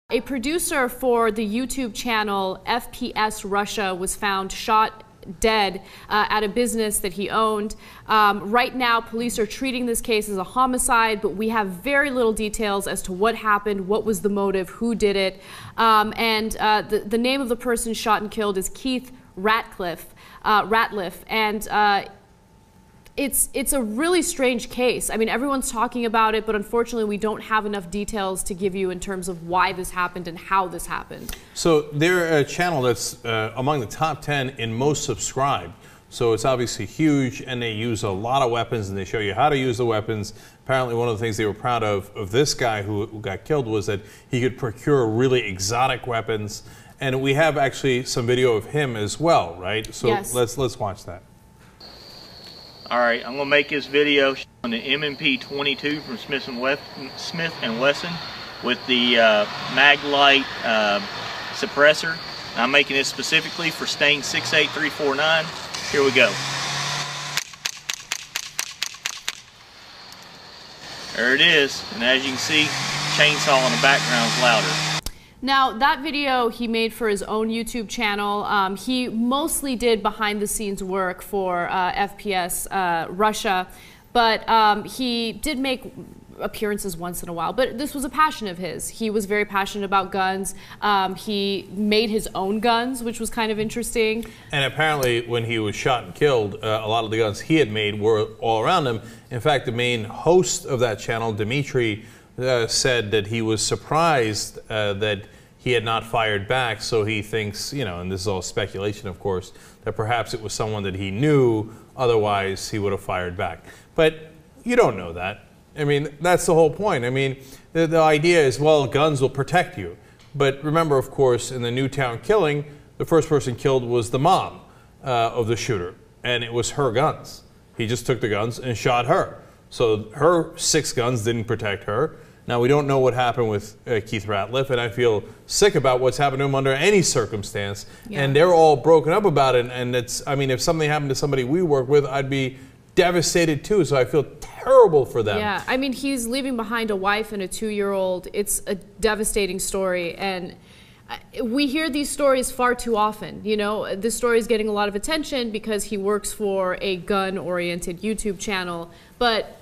A producer for the YouTube channel FPS Russia was found shot dead at a business that he owned. Right now, police are treating this case as a homicide, but we have very little details as to what happened, what was the motive, who did it. The name of the person shot and killed is Keith Ratliff. It's a really strange case. I mean, everyone's talking about it, but unfortunately we don't have enough details to give you in terms of why this happened and how this happened. So they're a channel that's among the top 10 in most subscribed. So it's obviously huge, and they use a lot of weapons, and they show you how to use the weapons. Apparently one of the things they were proud of this guy who got killed was that he could procure really exotic weapons. And we have actually some video of him as well, right? So yes. Let's watch that. All right, I'm going to make this video on the M&P 22 from Smith & Wesson with the Maglite suppressor. I'm making this specifically for stain 68349. Here we go. There it is, and as you can see, chainsaw in the background is louder. Now, that video he made for his own YouTube channel. He mostly did behind-the-scenes work for FPS Russia, but he did make appearances once in a while. But this was a passion of his. He was very passionate about guns. He made his own guns, which was kind of interesting. And apparently, when he was shot and killed, a lot of the guns he had made were all around him. In fact, the main host of that channel, Dimitri, said that he was surprised that he had not fired back, so he thinks, you know, and this is all speculation, of course, that perhaps it was someone that he knew, otherwise he would have fired back. But you don't know that. I mean, that's the whole point. I mean, the idea is, well, guns will protect you. But remember, of course, in the Newtown killing, the first person killed was the mom of the shooter, and it was her guns. He just took the guns and shot her. So her 6 guns didn't protect her. Now, we don't know what happened with Keith Ratliff, and I feel sick about what's happened to him under any circumstance. Yeah. And they're all broken up about it. And it's, I mean, if something happened to somebody we work with, I'd be devastated too. So I feel terrible for them. Yeah, I mean, he's leaving behind a wife and a 2-year-old. It's a devastating story. And we hear these stories far too often. You know, this story is getting a lot of attention because he works for a gun-oriented YouTube channel. But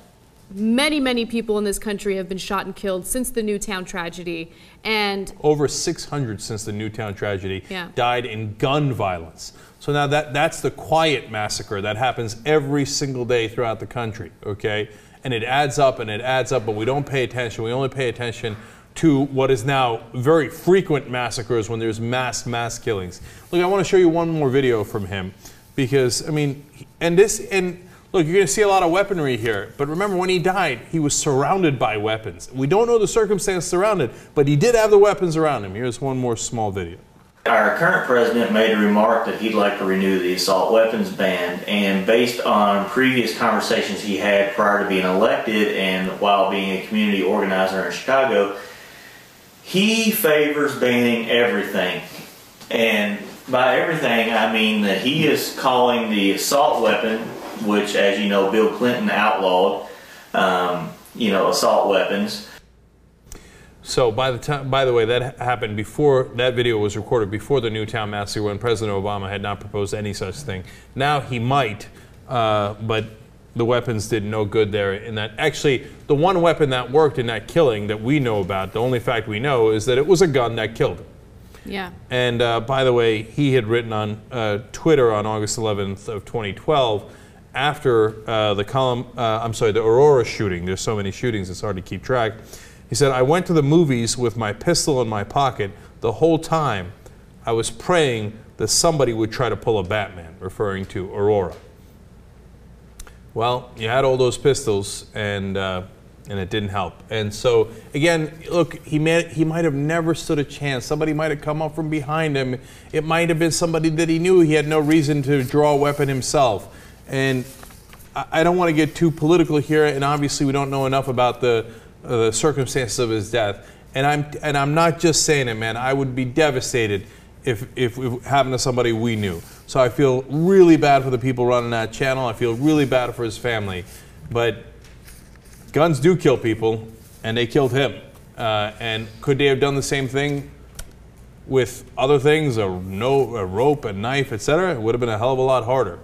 many people in this country have been shot and killed since the Newtown tragedy, and over 600 since the Newtown tragedy died in gun violence. So now that's the quiet massacre that happens every single day throughout the country, okay? And it adds up and it adds up, but we don't pay attention. We only pay attention to what is now very frequent massacres when there's mass killings. Look, I want to show you one more video from him because, I mean, look, you're going to see a lot of weaponry here, but remember when he died, he was surrounded by weapons. We don't know the circumstance surrounded, but he did have the weapons around him. Here's one more small video. Our current president made a remark that he'd like to renew the assault weapons ban, and based on previous conversations he had prior to being elected and while being a community organizer in Chicago, he favors banning everything. And by everything, I mean that he is calling the assault weapon, which, as you know, Bill Clinton outlawed, you know, assault weapons. So by the way, that happened before, that video was recorded before the Newtown massacre when President Obama had not proposed any such thing. Now he might, but the weapons did no good there in that. Actually, the one weapon that worked in that killing that we know about, the only fact we know, is that it was a gun that killed him. Yeah. And by the way, he had written on Twitter on August 11th of 2012, after the Aurora shooting, there's so many shootings it's hard to keep track. He said, "I went to the movies with my pistol in my pocket. The whole time I was praying that somebody would try to pull a Batman," referring to Aurora. Well, you had all those pistols, and it didn't help. And so, again, look, he might have never stood a chance. Somebody might have come up from behind him. It might have been somebody that he knew. He had no reason to draw a weapon himself. And I don't want to get too political here, and obviously we don't know enough about the circumstances of his death. And I'm not just saying it, man. I would be devastated if it happened to somebody we knew. So I feel really bad for the people running that channel. I feel really bad for his family. But guns do kill people, and they killed him. And could they have done the same thing with other things, a rope, a knife, etc.? It would have been a hell of a lot harder.